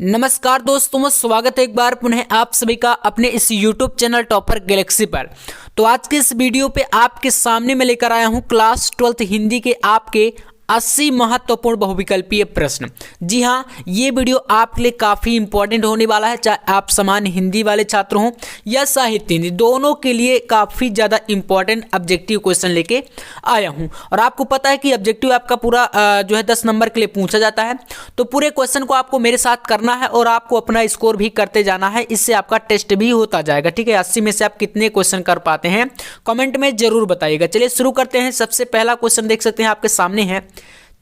नमस्कार दोस्तों, स्वागत है एक बार पुनः आप सभी का अपने इस YouTube चैनल टॉपर गैलेक्सी पर। तो आज के इस वीडियो पे आपके सामने मैं लेकर आया हूं क्लास 12th हिंदी के आपके 80 महत्वपूर्ण बहुविकल्पीय प्रश्न। जी हाँ, ये वीडियो आपके लिए काफ़ी इंपॉर्टेंट होने वाला है, चाहे आप सामान्य हिंदी वाले छात्र हों या साहित्य हिंदी, दोनों के लिए काफ़ी ज़्यादा इंपॉर्टेंट ऑब्जेक्टिव क्वेश्चन लेके आया हूँ। और आपको पता है कि ऑब्जेक्टिव आपका पूरा जो है 10 नंबर के लिए पूछा जाता है, तो पूरे क्वेश्चन को आपको मेरे साथ करना है और आपको अपना स्कोर भी करते जाना है। इससे आपका टेस्ट भी होता जाएगा। ठीक है, 80 में से आप कितने क्वेश्चन कर पाते हैं कमेंट में जरूर बताइएगा। चलिए शुरू करते हैं। सबसे पहला क्वेश्चन देख सकते हैं आपके सामने है,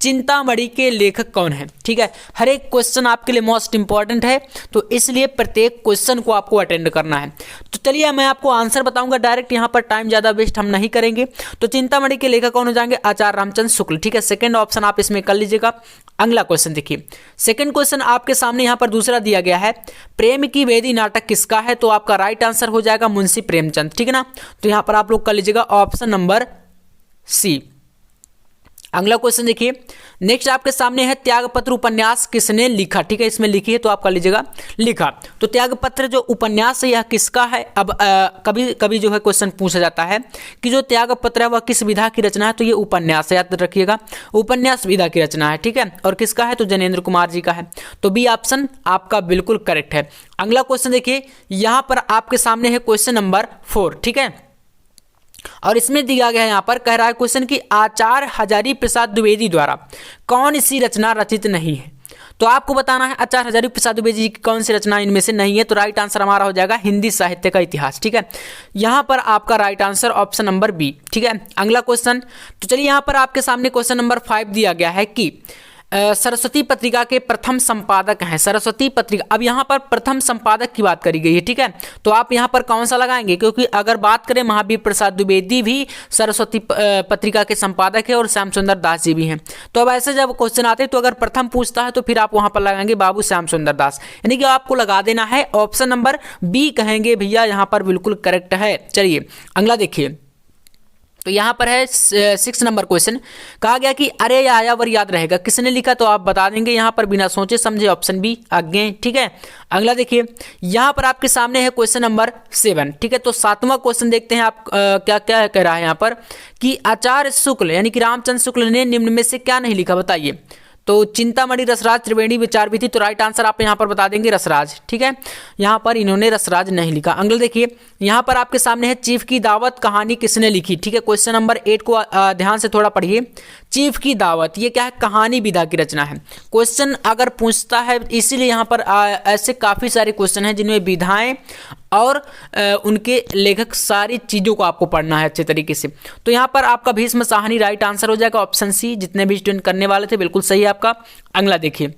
चिंतामणि के लेखक कौन है। ठीक है, हर एक क्वेश्चन आपके लिए मोस्ट इंपॉर्टेंट है, तो इसलिए प्रत्येक क्वेश्चन को आपको अटेंड करना है। तो चलिए मैं आपको आंसर बताऊंगा डायरेक्ट, यहाँ पर टाइम ज़्यादा वेस्ट हम नहीं करेंगे। तो चिंतामणि के लेखक कौन हो जाएंगे? आचार्य रामचंद्र शुक्ल। ठीक है, सेकंड ऑप्शन आप इसमें कर लीजिएगा। अगला क्वेश्चन देखिए, सेकंड क्वेश्चन आपके सामने यहाँ पर दूसरा दिया गया है, प्रेम की वेदी नाटक किसका है? तो आपका राइट आंसर हो जाएगा मुंशी प्रेमचंद। ठीक है ना, तो यहाँ पर आप लोग कर लीजिएगा ऑप्शन नंबर सी। अगला क्वेश्चन देखिए, नेक्स्ट आपके सामने है, त्यागपत्र उपन्यास किसने लिखा? ठीक है, इसमें लिखी है तो आप कर लीजिएगा लिखा। तो त्यागपत्र जो उपन्यास है यह किसका है? अब कभी कभी जो है क्वेश्चन पूछा जाता है कि जो त्यागपत्र है वह किस विधा की रचना है? तो ये उपन्यास है, याद रखिएगा, उपन्यास विधा की रचना है। ठीक है, और किसका है? तो जनेन्द्र कुमार जी का है। तो बी ऑप्शन आपका बिल्कुल करेक्ट है। अगला क्वेश्चन देखिए, यहाँ पर आपके सामने है क्वेश्चन नंबर 4। ठीक है, और इसमें दिया गया है, यहाँ पर कह रहा है क्वेश्चन कि आचार्य हजारी प्रसाद द्विवेदी द्वारा कौन सी रचना रचित नहीं है? तो आपको बताना है आचार्य हजारी प्रसाद द्विवेदी जी की कौन सी रचना इनमें से नहीं है। तो राइट आंसर हमारा हो जाएगा हिंदी साहित्य का इतिहास। ठीक है, यहाँ पर आपका right answer option number B. ठीक है, अगला क्वेश्चन, तो चलिए यहाँ पर आपके सामने क्वेश्चन नंबर 5 दिया गया है कि सरस्वती पत्रिका के प्रथम संपादक हैं। सरस्वती पत्रिका, अब यहाँ पर प्रथम संपादक की बात करी गई है। ठीक है, तो आप यहाँ पर कौन सा लगाएंगे? क्योंकि अगर बात करें, महावीर प्रसाद द्विवेदी भी सरस्वती पत्रिका के संपादक है और श्याम सुंदर दास जी भी हैं। तो अब ऐसे जब क्वेश्चन आते हैं तो अगर प्रथम पूछता है तो फिर आप वहाँ पर लगाएंगे बाबू श्याम सुंदर दास, यानी कि आपको लगा देना है ऑप्शन नंबर बी कहेंगे भैया, यहाँ पर बिल्कुल करेक्ट है। चलिए अगला देखिए, तो यहाँ पर है 6 नंबर क्वेश्चन, कहा गया कि अरे यायावर याद रहेगा किसने लिखा? तो आप बता देंगे यहाँ पर बिना सोचे समझे, ऑप्शन बी आगे। ठीक है, अगला देखिए, यहाँ पर आपके सामने है क्वेश्चन नंबर 7। ठीक है, तो 7वां क्वेश्चन देखते हैं आप क्या क्या कह रहा है यहाँ पर कि आचार्य शुक्ल यानी कि रामचंद्र शुक्ल ने निम्न में से क्या नहीं लिखा? बताइए। तो चिंतामणि, रसराज, त्रिवेणी, विचार विधि, तो राइट आंसर आप यहाँ पर बता देंगे रसराज। ठीक है, यहाँ पर इन्होंने रसराज नहीं लिखा। अगला देखिए, यहाँ पर आपके सामने है, चीफ की दावत कहानी किसने लिखी? ठीक है, क्वेश्चन नंबर 8 को ध्यान से थोड़ा पढ़िए। चीफ की दावत ये क्या है? कहानी विधा की रचना है। क्वेश्चन अगर पूछता है, इसीलिए यहाँ पर ऐसे काफ़ी सारे क्वेश्चन हैं जिनमें विधाएं और उनके लेखक सारी चीज़ों को आपको पढ़ना है अच्छे तरीके से। तो यहाँ पर आपका भीष्म साहनी राइट आंसर हो जाएगा ऑप्शन सी। जितने भी स्टूडेंट करने वाले थे बिल्कुल सही है आपका। अगला देखिए,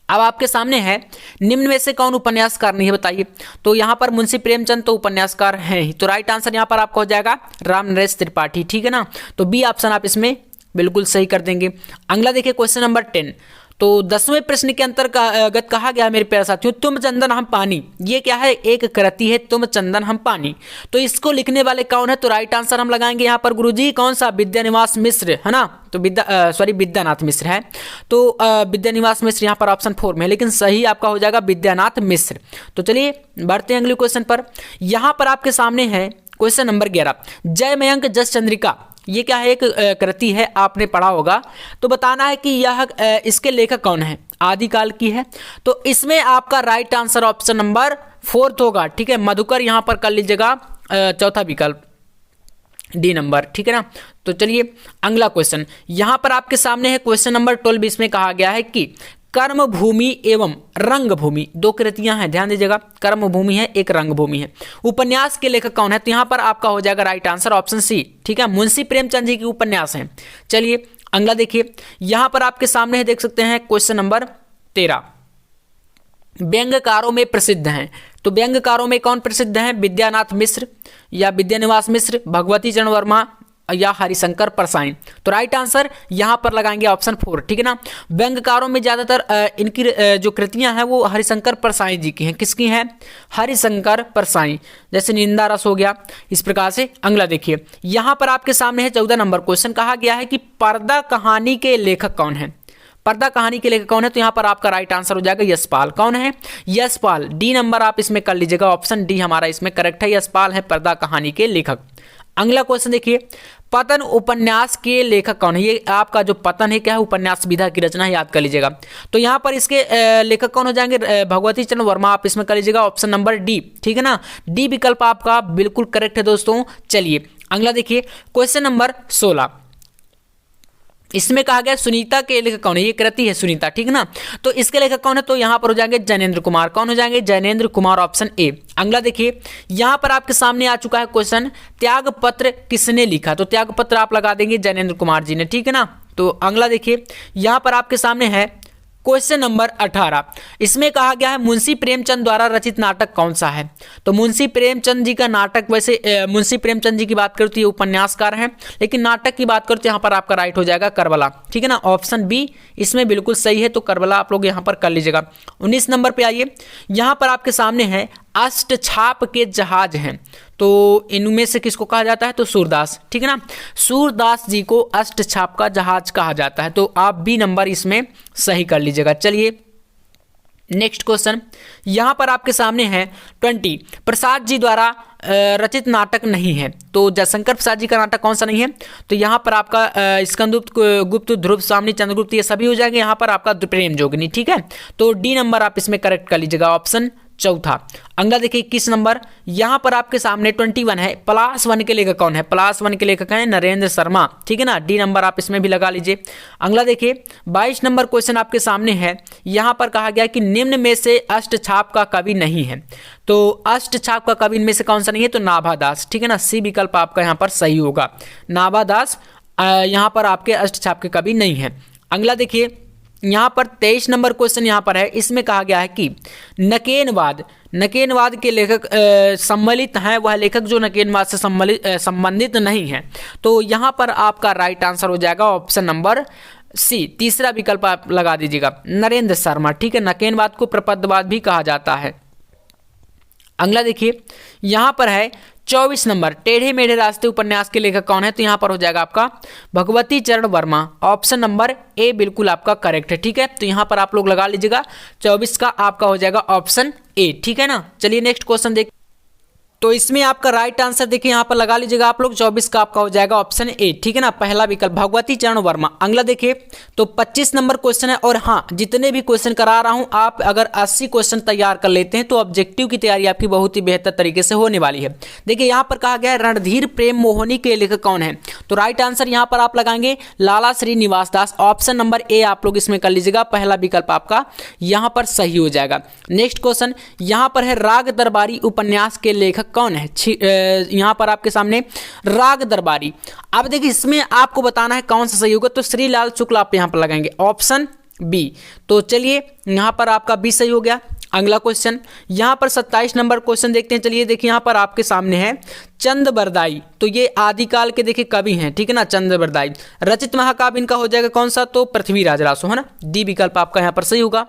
अब आपके सामने है, निम्न में से कौन उपन्यासकार नहीं है? बताइए। तो यहाँ पर मुंशी प्रेमचंद तो उपन्यासकार हैं ही, तो राइट आंसर यहाँ पर आपका हो जाएगा राम नरेश त्रिपाठी। ठीक है ना, तो बी ऑप्शन आप इसमें बिल्कुल सही कर देंगे। अगला देखिए, क्वेश्चन नंबर 10, तो 10वें प्रश्न के अंतर्गत कहा गया मेरे प्यारे साथियों, तुम चंदन हम पानी, ये क्या है? एक कृति है, तुम चंदन हम पानी। तो इसको लिखने वाले कौन है? तो राइट आंसर हम लगाएंगे यहाँ पर गुरुजी कौन सा? विद्यानिवास मिश्र है ना, तो विद्यानाथ मिश्र है। तो विद्यानिवास मिश्र यहाँ पर ऑप्शन 4 में है, लेकिन सही आपका हो जाएगा विद्यानाथ मिश्र। तो चलिए बढ़ते हैं अगले क्वेश्चन पर। यहाँ पर आपके सामने है क्वेश्चन नंबर 11, जय मयंक जस चंद्रिका, ये क्या है? एक कृति है, आपने पढ़ा होगा। तो बताना है कि यह इसके लेखक कौन है? आदिकाल की है। तो इसमें आपका राइट आंसर ऑप्शन नंबर 4 होगा। ठीक है, मधुकर यहाँ पर कर लीजिएगा चौथा विकल्प, डी नंबर। ठीक है ना, तो चलिए अगला क्वेश्चन, यहाँ पर आपके सामने है क्वेश्चन नंबर 12। इसमें कहा गया है कि कर्म भूमि एवं रंग भूमि, 2 कृतियां हैं, ध्यान दीजिएगा। कर्म भूमि है, एक रंग भूमि है। उपन्यास के लेखक कौन है? तो यहाँ पर आपका हो जाएगा राइट आंसर ऑप्शन सी। ठीक है, मुंशी प्रेमचंद जी की उपन्यास है। चलिए अगला देखिए, यहाँ पर आपके सामने है, देख सकते हैं क्वेश्चन नंबर 13, व्यंग्यकारों में प्रसिद्ध हैं। तो व्यंग्यकारों में कौन प्रसिद्ध हैं? विद्यानाथ मिश्र या विद्यानिवास मिश्र, भगवती चरण वर्मा या हरिशंकर परसाई। तो राइट आंसर यहाँ पर लगाएंगे ऑप्शन 4। ठीक है ना, व्यंग्यकारों में ज़्यादातर इनकी जो कृतियाँ हैं वो हरिशंकर परसाई जी की हैं। किसकी हैं? हरिशंकर परसाई, जैसे निंदा रस हो गया, इस प्रकार से। अगला देखिए, यहाँ पर आपके सामने है 14 नंबर क्वेश्चन, कहा गया है कि पर्दा कहानी के लेखक कौन है? पर्दा कहानी के लेखक कौन है? तो यहाँ पर आपका राइट आंसर हो जाएगा यशपाल। कौन है? यशपाल। डी नंबर आप इसमें कर लीजिएगा, ऑप्शन डी हमारा इसमें करेक्ट है, यशपाल है पर्दा कहानी के लेखक। अगला क्वेश्चन देखिए, पतन उपन्यास के लेखक कौन है? ये आपका जो पतन है क्या है, उपन्यास विधा की रचना है, याद कर लीजिएगा। तो यहाँ पर इसके लेखक कौन हो जाएंगे? भगवती चरण वर्मा आप इसमें कर लीजिएगा, ऑप्शन नंबर डी, ठीक है ना। डी विकल्प आपका बिल्कुल करेक्ट है दोस्तों। चलिए अगला देखिए, क्वेश्चन नंबर 16, इसमें कहा गया सुनीता के लेखक कौन है? ये कृति है सुनीता, ठीक है ना। तो इसके लेखक कौन है? तो यहाँ पर हो जाएंगे जैनेन्द्र कुमार। कौन हो जाएंगे? Jainendra Kumar, option A. अगला देखिए, यहाँ पर आपके सामने आ चुका है क्वेश्चन, त्याग पत्र किसने लिखा? तो त्याग पत्र आप लगा देंगे जैनेन्द्र कुमार जी ने, ठीक है ना। तो अगला देखिए, यहाँ पर आपके सामने है क्वेश्चन नंबर 18, इसमें कहा गया है मुंशी प्रेमचंद द्वारा रचित नाटक कौन सा है? तो मुंशी प्रेमचंद जी का नाटक, वैसे मुंशी प्रेमचंद जी की बात करूँ तो ये उपन्यासकार हैं, लेकिन नाटक की बात करूँ तो यहाँ पर आपका राइट हो जाएगा करबला, ठीक है ना। ऑप्शन बी इसमें बिल्कुल सही है, तो करबला आप लोग यहाँ पर कर लीजिएगा। 19 नंबर पे आइए, यहाँ पर आपके सामने है अष्टछाप के जहाज हैं, तो इनमें से किसको कहा जाता है? तो सूरदास, ठीक है ना। सूरदास जी को अष्टछाप का जहाज कहा जाता है, तो आप बी नंबर इसमें सही कर लीजिएगा। चलिए नेक्स्ट क्वेश्चन, यहाँ पर आपके सामने है 20, प्रसाद जी द्वारा रचित नाटक नहीं है, तो जयशंकर प्रसाद जी का नाटक कौन सा नहीं है? तो यहाँ पर आपका स्कंदगुप्त, गुप्त, ध्रुव स्वामी, चंद्रगुप्त ये सभी हो जाएंगे। यहाँ पर आपका प्रेम जोगिनी, ठीक है। तो डी नंबर आप इसमें करेक्ट कर लीजिएगा, ऑप्शन चौथा। अगला देखिए 21 नंबर, यहाँ पर आपके सामने 21 है, प्लस 1 के लेखक कौन है? प्लस 1 के लेखक हैं नरेंद्र शर्मा, ठीक है ना। डी नंबर आप इसमें भी लगा लीजिए। अगला देखिए 22 नंबर क्वेश्चन आपके सामने है, यहाँ पर कहा गया कि निम्न में से अष्टछाप का कवि नहीं है, तो अष्टछाप का कवि इनमें से कौन सा नहीं है? तो नाभादास, ठीक है ना। सी विकल्प आपका यहाँ पर सही होगा, नाभादास यहाँ पर आपके अष्टछाप के कवि नहीं है। अगला देखिए, यहाँ पर 23 नंबर क्वेश्चन यहाँ पर है, इसमें कहा गया है कि नकेनवाद के लेखक सम्मिलित हैं, वह लेखक जो नकेनवाद से संबंधित नहीं है, तो यहाँ पर आपका राइट आंसर हो जाएगा ऑप्शन नंबर सी, तीसरा विकल्प आप लगा दीजिएगा, नरेंद्र शर्मा, ठीक है। नकेनवाद को प्रपदवाद भी कहा जाता है। अगला देखिए, यहाँ पर है 24 नंबर, टेढ़े मेढ़े रास्ते उपन्यास के लेखक कौन है? तो यहाँ पर हो जाएगा आपका भगवती चरण वर्मा, ऑप्शन नंबर ए बिल्कुल आपका करेक्ट है, ठीक है। तो यहाँ पर आप लोग लगा लीजिएगा, 24 का आपका हो जाएगा ऑप्शन ए, ठीक है ना। चलिए नेक्स्ट क्वेश्चन देख, तो इसमें आपका राइट आंसर देखिए यहाँ पर लगा लीजिएगा आप लोग, 24 का आपका हो जाएगा ऑप्शन ए, ठीक है ना, पहला विकल्प भगवती चरण वर्मा। अगला देखिए, तो 25 नंबर क्वेश्चन है, और हाँ जितने भी क्वेश्चन करा रहा हूँ आप अगर 80 क्वेश्चन तैयार कर लेते हैं तो ऑब्जेक्टिव की तैयारी आपकी बहुत ही बेहतर तरीके से होने वाली है। देखिए यहाँ पर कहा गया है रणधीर प्रेम मोहिनी के लेखक कौन है? तो राइट आंसर यहाँ पर आप लगाएंगे लाला श्रीनिवास दास, ऑप्शन नंबर ए आप लोग इसमें कर लीजिएगा, पहला विकल्प आपका यहाँ पर सही हो जाएगा। नेक्स्ट क्वेश्चन यहाँ पर है राग दरबारी उपन्यास के लेखक कौन है? यहाँ पर आपके सामने राग दरबारी, अब देखिए इसमें आपको बताना है कौन सा सही होगा, तो श्रीलाल शुक्ल आप यहाँ पर लगाएंगे, ऑप्शन बी। तो चलिए यहाँ पर आपका बी सही हो गया। अगला क्वेश्चन यहाँ पर 27 नंबर क्वेश्चन देखते हैं। चलिए देखिए यहाँ पर आपके सामने है चंद बरदाई, तो ये आदिकाल के देखिए कवि हैं, ठीक है ना, चंद बरदाई। रचित महाकाव्य इनका हो जाएगा कौन सा? तो पृथ्वीराज रासो, है ना, डी विकल्प आपका यहाँ पर सही होगा।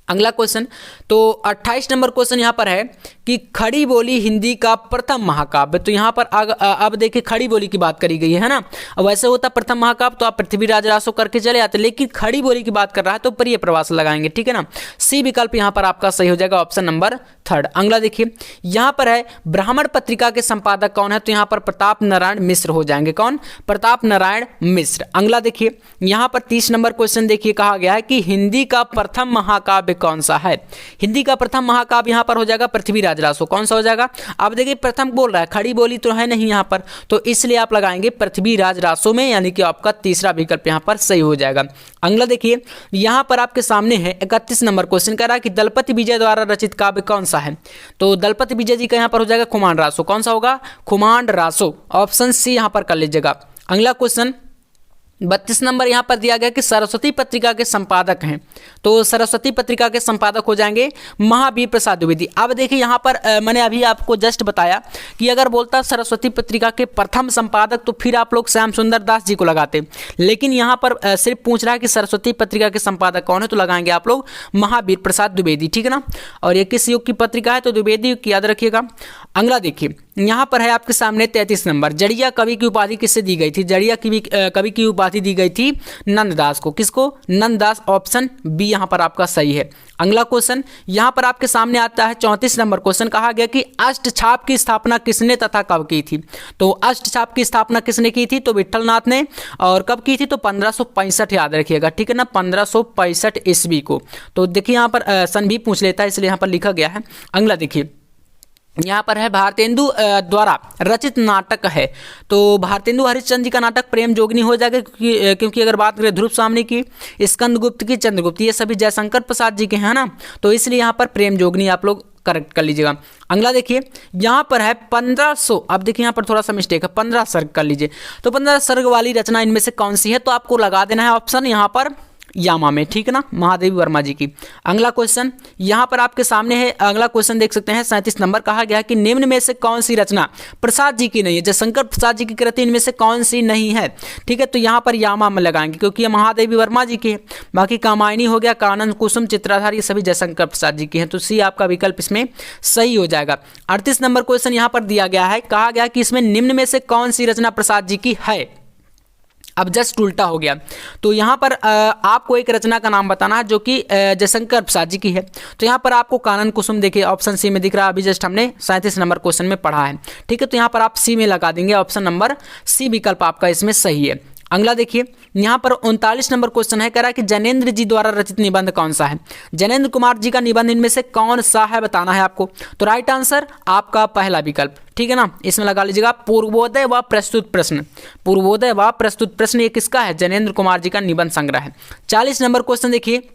अगला क्वेश्चन, तो 28 नंबर क्वेश्चन यहाँ पर है कि खड़ी बोली हिंदी का प्रथम महाकाव्य, तो यहाँ पर अब देखिए खड़ी बोली की बात करी गई है ना। अब वैसे होता प्रथम महाकाव्य तो आप पृथ्वीराज रासो करके चले आते, लेकिन खड़ी बोली की बात कर रहा है तो प्रिय प्रवास लगाएंगे, ठीक है ना। सी विकल्प यहाँ पर आपका सही हो जाएगा, ऑप्शन नंबर 3। अगला देखिए यहाँ पर है ब्राह्मण पत्रिका के संपादक कौन है? तो यहाँ पर प्रताप नारायण मिश्र हो जाएंगे, कौन? प्रताप नारायण मिश्र। अगला देखिए यहाँ पर 30 नंबर क्वेश्चन देखिए, कहा गया है कि हिंदी का प्रथम महाकाव्य कौन सा है? हिंदी का प्रथम महाकाव्य यहाँ पर हो जाएगा पृथ्वीराज रासो, कौन सा हो जाएगा? अब देखिए प्रथम बोल रहा है, खड़ी बोली तो है नहीं यहाँ पर, तो इसलिए आप लगाएंगे पृथ्वीराज रासो में, यानी कि आपका तीसरा विकल्प यहाँ पर सही हो जाएगा। अगला देखिए यहाँ पर आपके सामने है 31 नंबर क्वेश्चन, कह रहा है कि दलपति विजय द्वारा रचित काव्य कौन सा है? तो दलपति विजय जी का यहाँ पर हो जाएगा खुमांड रासो, कौन सा होगा? खुमांड रासो, ऑप्शन सी यहाँ पर कर लीजिएगा। अगला क्वेश्चन 32 नंबर यहाँ पर दिया गया कि सरस्वती पत्रिका के संपादक हैं, तो सरस्वती पत्रिका के संपादक हो जाएंगे महावीर प्रसाद द्विवेदी। अब देखिए यहाँ पर मैंने अभी आपको जस्ट बताया कि अगर बोलता सरस्वती पत्रिका के प्रथम संपादक तो फिर आप लोग श्याम सुंदर दास जी को लगाते, लेकिन यहाँ पर सिर्फ पूछ रहा है कि सरस्वती पत्रिका के संपादक कौन है, तो लगाएंगे आप लोग महावीर प्रसाद द्विवेदी, ठीक है ना। और ये किस युग की पत्रिका है? तो द्विवेदी युग की, याद रखिएगा। अगला देखिए यहाँ पर है आपके सामने 33 नंबर, जड़िया कवि की उपाधि किससे दी गई थी? जड़िया कवि की उपाधि उपाधि दी गई थी नंददास को। किसको? नंददास। ऑप्शन बी यहाँ पर आपका सही है। अगला क्वेश्चन यहाँ पर आपके सामने आता है 34 नंबर क्वेश्चन। कहा गया कि अष्टछाप की स्थापना किसने तथा कब की थी? तो अष्टछाप की स्थापना किसने की थी? तो विठलनाथ ने। और कब की थी? तो 1565 याद रखिएगा, ठीक है ना, 1565 ईस्वी को। तो देखिए यहाँ पर सन भी पूछ लेता है, इसलिए यहाँ पर लिखा गया है। अगला देखिए यहाँ पर है भारतेंदु द्वारा रचित नाटक है। तो भारतेंदु हरिश्चंद्र जी का नाटक प्रेम जोगिनी हो जाएगा, क्योंकि अगर बात करें ध्रुव सामने की, स्कंदगुप्त की, चंद्रगुप्त, ये सभी जयशंकर प्रसाद जी के हैं ना, तो इसलिए यहाँ पर प्रेम जोगिनी आप लोग करेक्ट कर लीजिएगा। अगला देखिए यहाँ पर है 1500। अब देखिए यहाँ पर थोड़ा सा मिस्टेक है, 15 सर्ग कर लीजिए। तो 15 सर्ग वाली रचना इनमें से कौन सी है? तो आपको लगा देना है ऑप्शन यहाँ पर यामा में, ठीक है ना, महादेवी वर्मा जी की। अगला क्वेश्चन यहाँ पर आपके सामने है। अगला क्वेश्चन देख सकते हैं 37 नंबर। कहा गया कि निम्न में से कौन सी रचना प्रसाद जी की नहीं है? जयशंकर प्रसाद जी की कृति इनमें से कौन सी नहीं है? ठीक है, तो यहाँ पर यामा में लगाएंगे, क्योंकि ये महादेवी वर्मा जी की है। बाकी कामायनी हो गया, कानन, कुसुम, चित्राधार, ये सभी जयशंकर प्रसाद जी की हैं। तो सी आपका विकल्प इसमें सही हो जाएगा। 38 नंबर क्वेश्चन यहाँ पर दिया गया है। कहा गया कि इसमें निम्न में से कौन सी रचना प्रसाद जी की है? अब जस्ट उल्टा हो गया। तो यहाँ पर आपको एक रचना का नाम बताना है जो कि जयशंकर प्रसाद जी की है। तो यहाँ पर आपको कानन कुसुम देखिए ऑप्शन सी में दिख रहा है, अभी जस्ट हमने 37 नंबर क्वेश्चन में पढ़ा है, ठीक है। तो यहाँ पर आप सी में लगा देंगे, ऑप्शन नंबर सी विकल्प आपका इसमें सही है। अगला देखिए यहाँ पर 39 नंबर क्वेश्चन है। कह रहा है कि जैनेन्द्र जी द्वारा रचित निबंध कौन सा है? जैनेन्द्र कुमार जी का निबंध इनमें से कौन सा है बताना है आपको। तो राइट आंसर आपका पहला विकल्प, ठीक है ना, इसमें लगा लीजिएगा पूर्वोदय व प्रस्तुत प्रश्न। पूर्वोदय व प्रस्तुत प्रश्न ये किसका है? जैनेन्द्र कुमार जी का निबंध संग्रह है। 40 नंबर क्वेश्चन देखिए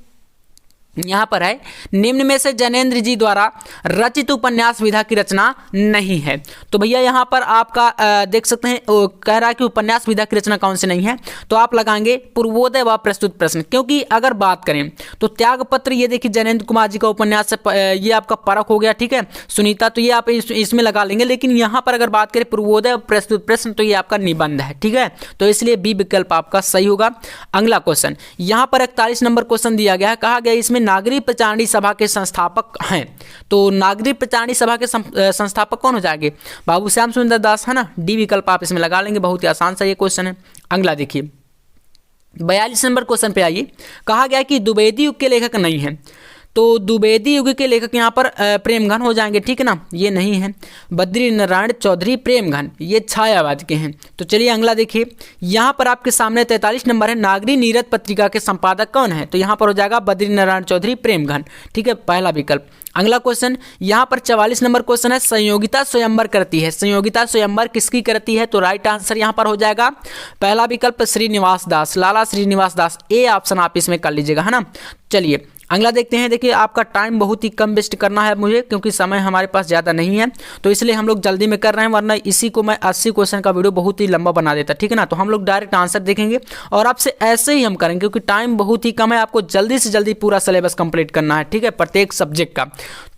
यहाँ पर है, निम्न में से जैनेन्द्र जी द्वारा रचित उपन्यास विधा की रचना नहीं है। तो भैया यहाँ पर आपका देख सकते हैं कह रहा है कि उपन्यास विधा की रचना कौन सी नहीं है, तो आप लगाएंगे पूर्वोदय व प्रस्तुत प्रश्न। क्योंकि अगर बात करें तो त्यागपत्र, ये देखिए जैनेन्द्र कुमार जी का उपन्यास है, ये आपका परख हो गया, ठीक है। सुनीता, तो ये आप इसमें लगा लेंगे। लेकिन यहाँ पर अगर बात करें पूर्वोदय प्रस्तुत प्रश्न, तो ये आपका निबंध है, ठीक है। तो इसलिए बी विकल्प आपका सही होगा। अगला क्वेश्चन यहाँ पर 41 नंबर क्वेश्चन दिया गया है। कहा गया इसमें नागरिक प्रचारणी सभा के संस्थापक हैं। तो नागरिक प्रचारणी सभा के संस्थापक कौन हो जाएंगे? बाबू श्याम सुंदर दास, है ना। डी विकल्प आप इसमें लगा लेंगे, बहुत ही आसान सा ये क्वेश्चन है। अगला देखिए 42 नंबर क्वेश्चन पे आइए। कहा गया कि द्विवेदी युग के लेखक नहीं है। तो द्विवेदी युग के लेखक यहाँ पर प्रेमघन हो जाएंगे, ठीक है ना, ये नहीं है। बद्री नारायण चौधरी प्रेमघन ये छायावाद के हैं। तो चलिए अगला देखिए, यहाँ पर आपके सामने 43 नंबर है, नागरी नीरद पत्रिका के संपादक कौन है? तो यहाँ पर हो जाएगा बद्री नारायण चौधरी प्रेमघन, ठीक है, पहला विकल्प। अगला क्वेश्चन यहाँ पर 44 नंबर क्वेश्चन है, संयोगिता स्वयंवर करती है। संयोगिता स्वयंवर किसकी करती है? तो राइट आंसर यहाँ पर हो जाएगा पहला विकल्प श्रीनिवास दास, लाला श्रीनिवास दास। ए ऑप्शन आप इसमें कर लीजिएगा, है ना। चलिए अगला देखते हैं। देखिए आपका टाइम बहुत ही कम वेस्ट करना है मुझे, क्योंकि समय हमारे पास ज़्यादा नहीं है, तो इसलिए हम लोग जल्दी में कर रहे हैं, वरना इसी को मैं 80 क्वेश्चन का वीडियो बहुत ही लंबा बना देता, ठीक है ना। तो हम लोग डायरेक्ट आंसर देखेंगे और आपसे ऐसे ही हम करेंगे, क्योंकि टाइम बहुत ही कम है। आपको जल्दी से जल्दी पूरा सिलेबस कंप्लीट करना है, ठीक है, प्रत्येक सब्जेक्ट का।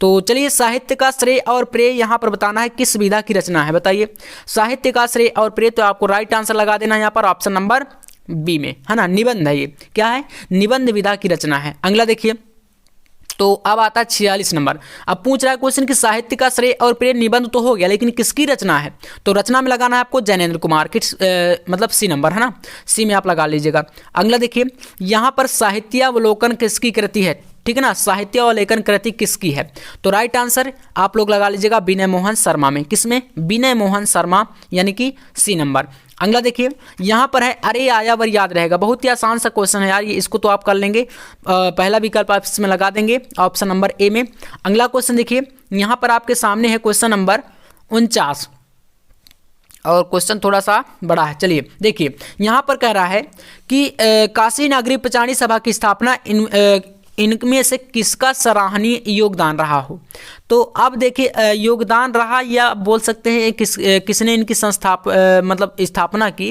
तो चलिए साहित्य का श्रेय और प्रेय यहाँ पर बताना है किस विधा की रचना है, बताइए। साहित्य का श्रेय और प्रेय, तो आपको राइट आंसर लगा देना है यहाँ पर ऑप्शन नंबर बी में, है ना। निबंध है, ये क्या है? निबंध विधा की रचना है। अगला देखिए, तो अब आता है 46 नंबर। अब पूछ रहा है क्वेश्चन कि साहित्य का श्रेय और प्रेय निबंध तो हो गया, लेकिन किसकी रचना है? तो रचना में लगाना है आपको जैनेन्द्र कुमार की, मतलब सी नंबर, है ना, सी में आप लगा लीजिएगा। अगला देखिए यहाँ पर साहित्यावलोकन किसकी कृति है, ठीक है ना। साहित्यावलोकन कृति किसकी है? तो राइट आंसर आप लोग लगा लीजिएगा विनय मोहन शर्मा में। किसमें? विनय मोहन शर्मा, यानी कि सी नंबर। अगला देखिए यहाँ पर है, अरे आयावर याद रहेगा। बहुत ही आसान सा क्वेश्चन है यार ये, इसको तो आप कर लेंगे। पहला विकल्प आप इसमें लगा देंगे ऑप्शन नंबर ए में। अगला क्वेश्चन देखिए यहाँ पर आपके सामने है क्वेश्चन नंबर 49, और क्वेश्चन थोड़ा सा बड़ा है। चलिए देखिए यहाँ पर कह रहा है कि काशी नागरिक प्रचारणी सभा की स्थापना इनमें से किसका सराहनीय योगदान रहा हो। तो अब देखिए योगदान रहा, या बोल सकते हैं किसने इनकी मतलब स्थापना की,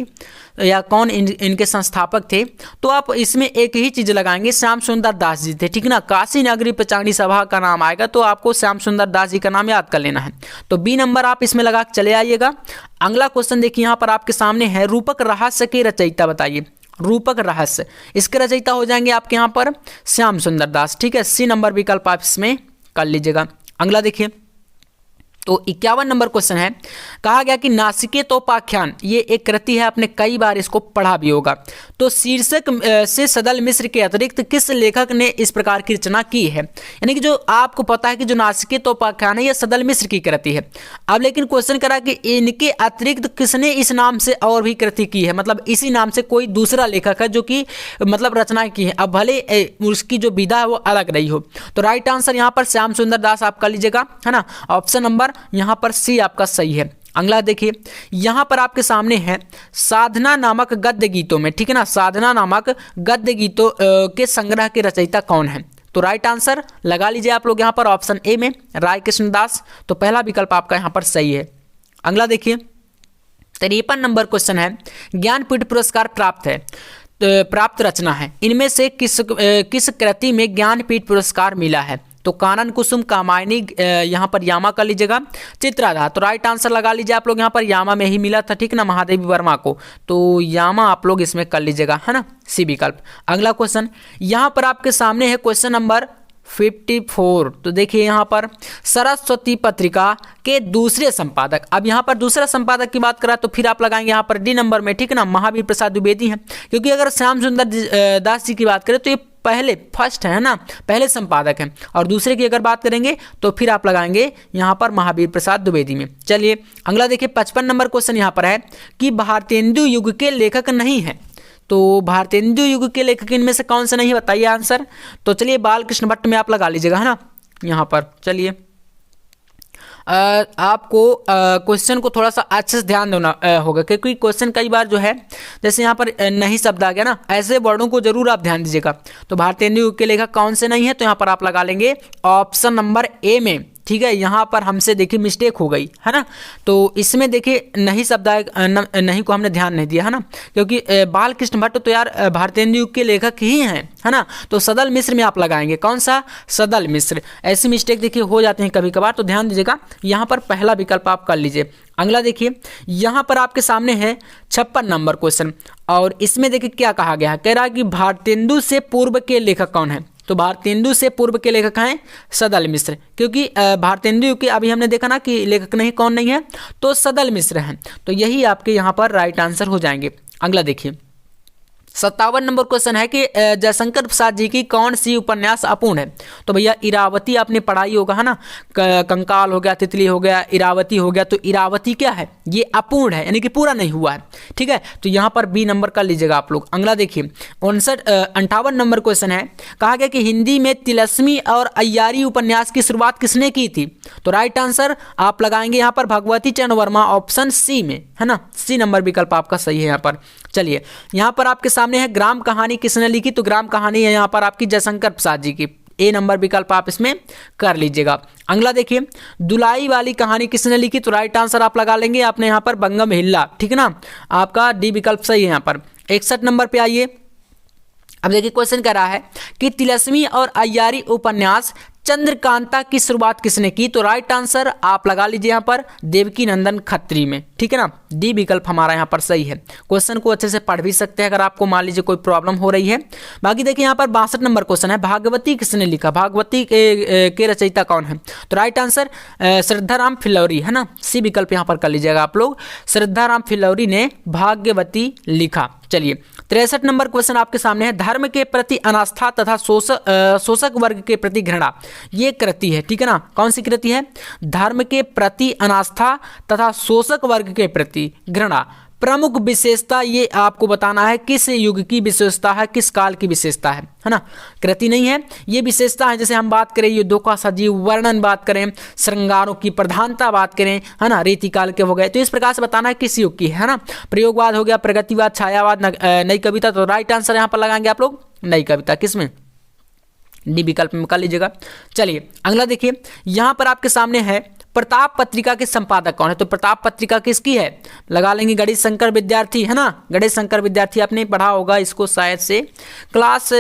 या कौन इनके संस्थापक थे। तो आप इसमें एक ही चीज़ लगाएंगे, श्याम सुंदर दास जी थे, ठीक ना। काशी नागरिक प्रचारणी सभा का नाम आएगा तो आपको श्याम सुंदर दास जी का नाम याद कर लेना है। तो बी नंबर आप इसमें लगा के चले आइएगा। अगला क्वेश्चन देखिए यहाँ पर आपके सामने है, रूपक रहस्य के रचयिता बताइए। रूपक रहस्य, इसके रचयिता हो जाएंगे आपके यहाँ पर श्याम सुंदर दास, ठीक है। सी नंबर विकल्प आप इसमें कर लीजिएगा। अगला देखिए, तो 51 नंबर क्वेश्चन है। कहा गया कि नासिकेतोपाख्यान ये एक कृति है, आपने कई बार इसको पढ़ा भी होगा। तो तो शीर्षक से सदल मिश्र के अतिरिक्त किस लेखक ने इस प्रकार की रचना की है। यानी कि जो आपको पता है कि जो नासिके तोपाख्यान है यह सदल मिश्र की कृति है। अब लेकिन क्वेश्चन करा कि इनके अतिरिक्त किसने इस नाम से और भी कृति की है, मतलब इसी नाम से कोई दूसरा लेखक है जो कि मतलब रचना की है, अब भले उसकी जो विधा है वो अलग रही हो। तो राइट आंसर यहाँ पर श्याम सुंदर दास आप कर लीजिएगा, है ना। ऑप्शन नंबर यहाँ पर सी आपका सही है। अगला देखिए, यहाँ पर आपके सामने है साधना नामक गद्य गीतों में, ठीक है ना, साधना नामक गद्य गीतों के संग्रह के रचयिता कौन है। तो राइट आंसर लगा लीजिए आप लोग यहाँ पर ऑप्शन ए में राय कृष्ण दास। तो पहला विकल्प आपका यहाँ पर सही है। अगला देखिए 53 नंबर क्वेश्चन है, ज्ञानपीठ पुरस्कार प्राप्त रचना है, इनमें से किस कृति में ज्ञानपीठ पुरस्कार मिला है। तो कानन कुसुम, कामायनी, यहाँ पर यामा कर लीजिएगा, चित्राधार। तो राइट आंसर लगा लीजिए आप लोग यहाँ पर यामा में ही मिला था, ठीक ना, महादेवी वर्मा को। तो यामा आप लोग इसमें कर लीजिएगा, है ना, सी विकल्प। अगला क्वेश्चन यहाँ पर आपके सामने है क्वेश्चन नंबर 54। तो देखिए यहाँ पर सरस्वती पत्रिका के दूसरे संपादक, अब यहाँ पर दूसरा संपादक की बात करा तो फिर आप लगाएंगे यहाँ पर डी नंबर में, ठीक है ना, महावीर प्रसाद द्विवेदी हैं। क्योंकि अगर श्याम सुंदर दास जी की बात करें तो ये पहले फर्स्ट है ना, पहले संपादक हैं। और दूसरे की अगर बात करेंगे तो फिर आप लगाएंगे यहाँ पर महावीर प्रसाद द्विवेदी में। चलिए अगला देखिए 55 नंबर क्वेश्चन यहाँ पर है कि भारतेंदु युग के लेखक नहीं है। तो भारतेंदु युग के लेखक इनमें से कौन से नहीं है, बताइए आंसर। तो चलिए बालकृष्ण भट्ट में आप लगा लीजिएगा, है ना, यहाँ पर। चलिए आपको क्वेश्चन को थोड़ा सा अच्छे से ध्यान देना होगा, क्योंकि क्वेश्चन कई बार जो है जैसे यहाँ पर नहीं शब्द आ गया ना, ऐसे वर्डों को जरूर आप ध्यान दीजिएगा। तो भारतेंदु युग के लेखक कौन से नहीं है, तो यहाँ पर आप लगा लेंगे ऑप्शन नंबर ए में, ठीक है। यहाँ पर हमसे देखिए मिस्टेक हो गई, है ना। तो इसमें देखिए नहीं शब्द नहीं को हमने ध्यान नहीं दिया, है ना, क्योंकि बालकृष्ण भट्ट तो यार भारतेंदु युग के लेखक ही हैं, है ना। तो सदल मिश्र में आप लगाएंगे, कौन सा, सदल मिश्र। ऐसी मिस्टेक देखिए हो जाते हैं कभी कभार, तो ध्यान दीजिएगा। यहाँ पर पहला विकल्प आप कर लीजिए। अगला देखिए यहाँ पर आपके सामने है 56 नंबर क्वेश्चन, और इसमें देखिए क्या कहा गया है, कह रहा है कि भारतेंदु से पूर्व के लेखक कौन है। तो भारतेंदु से पूर्व के लेखक हैं सदल मिश्र, क्योंकि भारतेंदु के अभी हमने देखा ना कि लेखक नहीं कौन नहीं है, तो सदल मिश्र हैं। तो यही आपके यहाँ पर राइट आंसर हो जाएंगे। अगला देखिए 57 नंबर क्वेश्चन है कि जयशंकर प्रसाद जी की कौन सी उपन्यास अपूर्ण है। तो भैया इरावती आपने पढ़ाई होगा, है ना, कंकाल हो गया, तितली हो गया, इरावती हो गया। तो इरावती क्या है, ये अपूर्ण है, यानी कि पूरा नहीं हुआ है, ठीक है। तो यहाँ पर बी नंबर कर लीजिएगा आप लोग। अगला देखिए 58 नंबर क्वेश्चन है, कहा गया कि हिंदी में तिलस्मी और अय्यारी उपन्यास की शुरुआत किसने की थी। तो राइट आंसर आप लगाएंगे यहाँ पर भगवती चरण वर्मा, ऑप्शन सी में, है ना, सी नंबर विकल्प आपका सही है यहाँ पर। चलिए यहाँ पर आपके सामने है ग्राम कहानी किसने लिखी। तो ग्राम कहानी है यहाँ पर आपकी जयशंकर प्रसाद जी की, ए नंबर विकल्प आप इसमें कर लीजिएगा। अगला देखिए दुलाई वाली कहानी किसने लिखी। तो राइट आंसर आप लगा लेंगे आपने यहाँ पर बंगम हिल्ला, ठीक है ना, आपका डी विकल्प सही है यहाँ पर। 61 नंबर पे आइए। अब देखिए क्वेश्चन कह रहा है कि तिलस्मी और अय्यारी उपन्यास चंद्रकांता की शुरुआत किसने की। तो राइट आंसर आप लगा लीजिए यहाँ पर देवकी नंदन खत्री में, ठीक है ना, डी विकल्प हमारा यहाँ पर सही है। क्वेश्चन को अच्छे से पढ़ भी सकते हैं अगर आपको मान लीजिए कोई प्रॉब्लम हो रही है। बाकी देखिए यहाँ पर 62 नंबर क्वेश्चन है, भागवती किसने लिखा, भागवती के रचयिता कौन है। तो राइट आंसर श्रद्धाराम फिल्लौरी, है ना, सी विकल्प यहाँ पर कर लीजिएगा आप लोग, श्रद्धाराम फिल्लौरी ने भाग्यवती लिखा। चलिए 63 नंबर क्वेश्चन आपके सामने है, धर्म के प्रति अनास्था तथा शोषक वर्ग के प्रति घृणा, ये कृति है, ठीक है ना, कौन सी कृति है, धर्म के प्रति अनास्था तथा शोषक वर्ग के प्रति घृणा। प्रमुख विशेषता ये आपको बताना है किस युग की विशेषता है, किस काल की विशेषता है ना, कृति नहीं है, ये विशेषता है। जैसे हम बात करें युद्धों का सजीव वर्णन बात करें, श्रृंगारों की प्रधानता बात करें, है ना, रीतिकाल के हो गए। तो इस प्रकार से बताना है किस युग की है ना। प्रयोगवाद हो गया, प्रगतिवाद, छायावाद, नई कविता। तो राइट आंसर यहाँ पर लगाएंगे आप लोग नई कविता, किसमें, डी विकल्प में कर लीजिएगा। चलिए अगला देखिए यहाँ पर आपके सामने है प्रताप पत्रिका के संपादक कौन है। तो प्रताप पत्रिका किसकी है, लगा लेंगे गणेश शंकर विद्यार्थी, है ना, गणेश शंकर विद्यार्थी आपने पढ़ा होगा इसको शायद से क्लास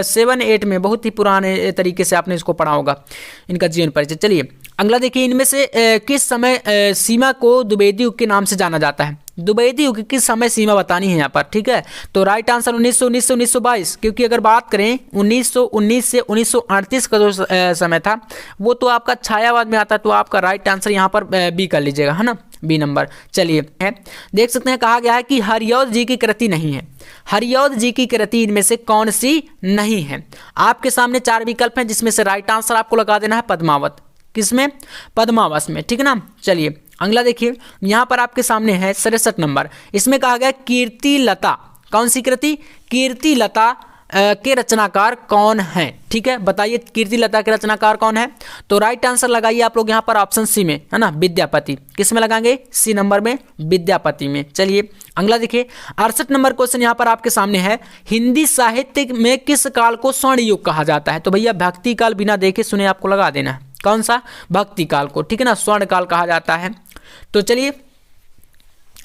7-8 में, बहुत ही पुराने तरीके से आपने इसको पढ़ा होगा, इनका जीवन परिचय। चलिए अगला देखिए इनमें से किस समय सीमा को द्विवेदी युग के नाम से जाना जाता है। द्विवेदी युग की समय सीमा बतानी है यहाँ पर, ठीक है। तो राइट आंसर 1919 से 1922, क्योंकि अगर बात करें 1919 से 1938 का जो समय था वो तो आपका छायावाद में आता है। तो आपका राइट आंसर यहाँ पर बी कर लीजिएगा, है ना, बी नंबर। चलिए है, देख सकते हैं कहा गया है कि हरिऔध जी की कृति नहीं है। हरिऔध जी की कृति इनमें से कौन सी नहीं है? आपके सामने 4 विकल्प हैं जिसमें से राइट आंसर आपको लगा देना है पद्मावत। किसमें? पद्मावत में, ठीक है ना। चलिए अगला देखिए, यहाँ पर आपके सामने है 67 नंबर। इसमें कहा गया कीर्ति लता, कौन सी कृति? कीर्ति लता के रचनाकार कौन है? ठीक है, बताइए कीर्ति लता के रचनाकार कौन है? तो राइट आंसर लगाइए आप लोग यहाँ पर ऑप्शन सी में, है ना, विद्यापति। किस में लगाएंगे? सी नंबर में, विद्यापति में। चलिए अगला देखिए, 68 नंबर क्वेश्चन यहाँ पर आपके सामने है, हिंदी साहित्य में किस काल को स्वर्ण युग कहा जाता है? तो भैया भक्ति काल बिना देखे सुने आपको लगा देना है। कौन सा? भक्ति काल को, ठीक है ना, स्वर्ण काल कहा जाता है। तो चलिए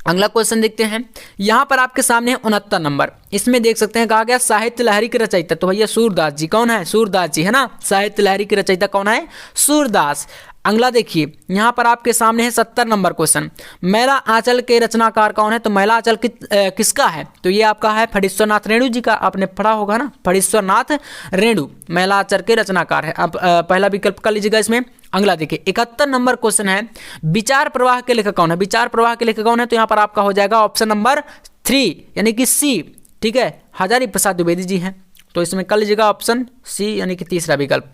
अगला क्वेश्चन देखते हैं, यहाँ पर आपके सामने 69 नंबर। इसमें देख सकते हैं कहा गया साहित्य लहरी के रचयिता, तो भैया सूरदास जी। कौन है? सूरदास जी, है ना। साहित्य लहरी के रचयिता कौन है? सूरदास। अगला देखिए, यहाँ पर आपके सामने है 70 नंबर क्वेश्चन, मैला आंचल के रचनाकार कौन है? तो मैला आंचल किसका है? तो ये आपका है फणीश्वरनाथ रेणु जी का। आपने पढ़ा होगा ना, फणीश्वरनाथ रेणु मैला आंचल के रचनाकार है। अब पहला विकल्प कर लीजिएगा इसमें। अगला देखिए 71 नंबर क्वेश्चन है, विचार प्रवाह के लेखक कौन है? विचार प्रवाह के लेखक कौन है? तो यहाँ पर आपका हो जाएगा ऑप्शन नंबर 3 यानी कि सी, ठीक है, हजारी प्रसाद द्विवेदी जी हैं। तो इसमें कर लीजिएगा ऑप्शन सी यानी कि तीसरा विकल्प।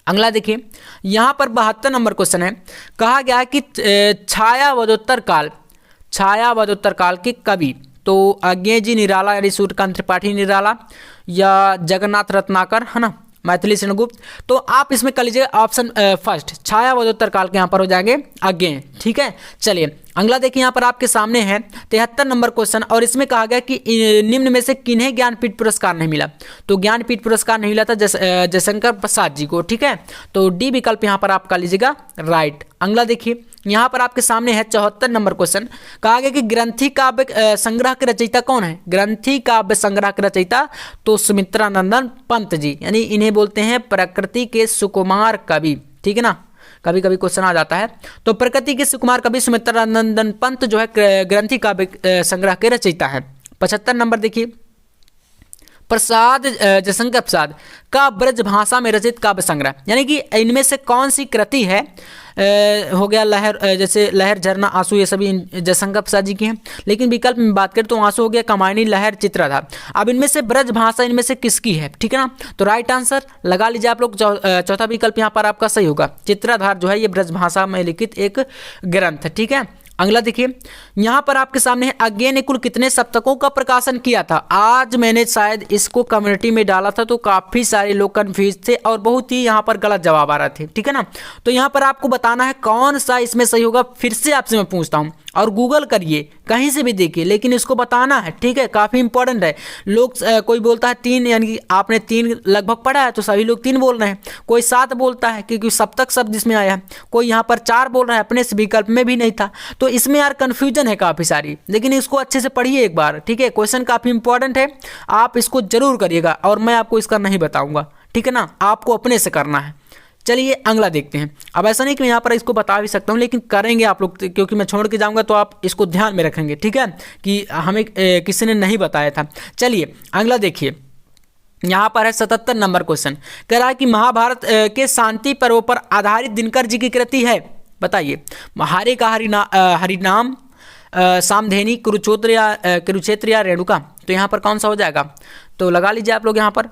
अगला देखिए, यहाँ पर 72 नंबर क्वेश्चन है, कहा गया है कि छायावदोत्तर काल के कवि, तो अज्ञेय जी निराला यानी सूर्यकांत त्रिपाठी निराला, या जगन्नाथ रत्नाकर, है ना, मैथिली सेनगुप्त। तो आप इसमें कर लीजिए ऑप्शन फर्स्ट, छायावदोत्तर काल के यहाँ पर हो जाएंगे अज्ञेय, ठीक है। चलिए अगला देखिए, यहाँ पर आपके सामने है 73 नंबर क्वेश्चन, और इसमें कहा गया कि निम्न में से किन्हें ज्ञानपीठ पुरस्कार नहीं मिला? तो ज्ञानपीठ पुरस्कार नहीं मिला था जयशंकर प्रसाद जी को, ठीक है। तो डी विकल्प यहाँ पर आप कर लीजिएगा राइट। अगला देखिए, यहाँ पर आपके सामने है 74 नंबर क्वेश्चन, कहा गया कि ग्रंथि काव्य संग्रह के रचयिता कौन है? ग्रंथि काव्य संग्रह के रचयिता तो सुमित्रा नंदन पंत जी, यानी इन्हें बोलते हैं प्रकृति के सुकुमार कवि, ठीक है ना। कभी कभी क्वेश्चन आ जाता है। तो प्रकृति के सुकुमार कवि सुमित्रा नंदन पंत जो है ग्रंथि काव्य संग्रह के रचयिता है। 75 नंबर देखिए, प्रसाद जयशंकर प्रसाद का ब्रज भाषा में रचित काव्य संग्रह, यानी कि इनमें से कौन सी कृति है? हो गया लहर, जैसे लहर, झरना, आंसू, ये सभी जयशंकर प्रसाद जी की हैं। लेकिन विकल्प में बात करें तो आंसू हो गया, कमायनी, लहर, चित्रधार। अब इनमें से ब्रज भाषा इनमें से किसकी है? ठीक है ना। तो राइट आंसर लगा लीजिए आप लोग। चौथा विकल्प यहाँ पर आपका सही होगा, चित्रधार जो है ये ब्रज भाषा में लिखित एक ग्रंथ, ठीक है। अगला देखिए, यहाँ पर आपके सामने है, अज्ञेय ने कुल कितने सप्तकों का प्रकाशन किया था? आज मैंने शायद इसको कम्युनिटी में डाला था, तो काफ़ी सारे लोग कंफ्यूज थे और बहुत ही यहाँ पर गलत जवाब आ रहे थे, ठीक है ना। तो यहाँ पर आपको बताना है कौन सा इसमें सही होगा। फिर से आपसे मैं पूछता हूँ, और गूगल करिए, कहीं से भी देखिए, लेकिन इसको बताना है, ठीक है, काफ़ी इंपॉर्टेंट है। लोग कोई बोलता है 3, यानी कि आपने 3 लगभग पढ़ा है तो सभी लोग 3 बोल रहे हैं, कोई 7 बोलता है क्योंकि सप्तक शब्द इसमें आया है, कोई यहाँ पर 4 बोल रहा है, अपने इस विकल्प में भी नहीं था। तो इसमें यार कन्फ्यूजन है काफ़ी सारी, लेकिन इसको अच्छे से पढ़िए एक बार, ठीक है। क्वेश्चन काफ़ी इंपॉर्टेंट है, आप इसको जरूर करिएगा, और मैं आपको इसका नहीं बताऊँगा, ठीक है ना, आपको अपने से करना है। चलिए अगला देखते हैं। अब ऐसा नहीं कि मैं यहाँ पर इसको बता भी सकता हूँ, लेकिन करेंगे आप लोग, क्योंकि मैं छोड़ के जाऊँगा तो आप इसको ध्यान में रखेंगे, ठीक है, कि हमें किसी ने नहीं बताया था। चलिए अगला देखिए, यहाँ पर है 77 नंबर क्वेश्चन, कह रहा है कि महाभारत के शांति पर्व पर आधारित दिनकर जी की कृति है, बताइए। हरे का हरिनाम, सामधेनी, कुरुक्षेत्र या रेणुका। तो यहाँ पर कौन सा हो जाएगा? तो लगा लीजिए आप लोग यहाँ पर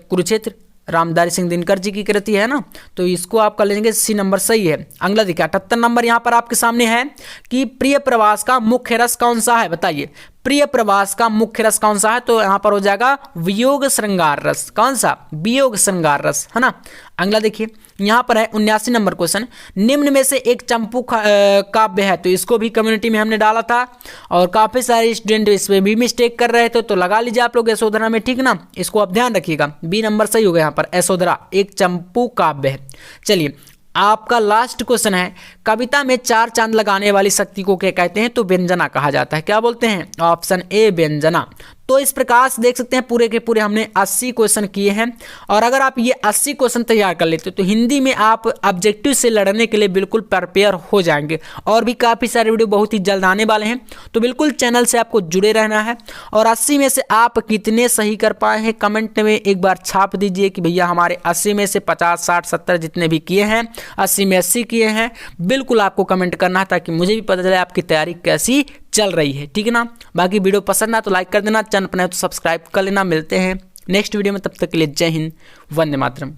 कुरुक्षेत्र, रामधारी सिंह दिनकर जी की कृति है ना, तो इसको आप कर लेंगे, सी नंबर सही है। अगला देखिए 78 नंबर यहाँ पर आपके सामने है कि प्रिय प्रवास का मुख्य रस कौन सा है, बताइए। प्रिय प्रवास का मुख्य रस कौन सा है? तो यहाँ पर हो जाएगा वियोग श्रृंगार रस। कौन सा? वियोग श्रृंगार रस, है ना। अगला देखिए, यहाँ पर है 79 नंबर क्वेश्चन, निम्न में से एक चंपू काव्य है, तो इसको भी कम्युनिटी में हमने डाला था और काफ़ी सारे स्टूडेंट इसमें भी मिस्टेक कर रहे थे, तो लगा लीजिए आप लोग यशोधरा में, ठीक ना। इसको आप ध्यान रखिएगा, बी नंबर सही होगा यहाँ पर, यशोधरा एक चंपू काव्य है। चलिए आपका लास्ट क्वेश्चन है, कविता में 4 चांद लगाने वाली शक्ति को क्या कहते हैं? तो व्यंजना कहा जाता है। क्या बोलते हैं? ऑप्शन ए व्यंजना। तो इस प्रकार से देख सकते हैं पूरे के पूरे हमने 80 क्वेश्चन किए हैं। और अगर आप ये 80 क्वेश्चन तैयार कर लेते तो हिंदी में आप ऑब्जेक्टिव से लड़ने के लिए बिल्कुल प्रिपेयर हो जाएंगे। और भी काफ़ी सारे वीडियो बहुत ही जल्द आने वाले हैं, तो बिल्कुल चैनल से आपको जुड़े रहना है। और 80 में से आप कितने सही कर पाए हैं कमेंट में एक बार छाप दीजिए कि भैया हमारे 80 में से 50, 60, 70 जितने भी किए हैं 80 में 80 किए हैं। बिल्कुल आपको कमेंट करना है ताकि मुझे भी पता चले आपकी तैयारी कैसी चल रही है, ठीक है ना। बाकी वीडियो पसंद आए तो लाइक कर देना, चैनल पर नए तो सब्सक्राइब कर लेना। मिलते हैं नेक्स्ट वीडियो में, तब तक के लिए जय हिंद, वंदे मातरम।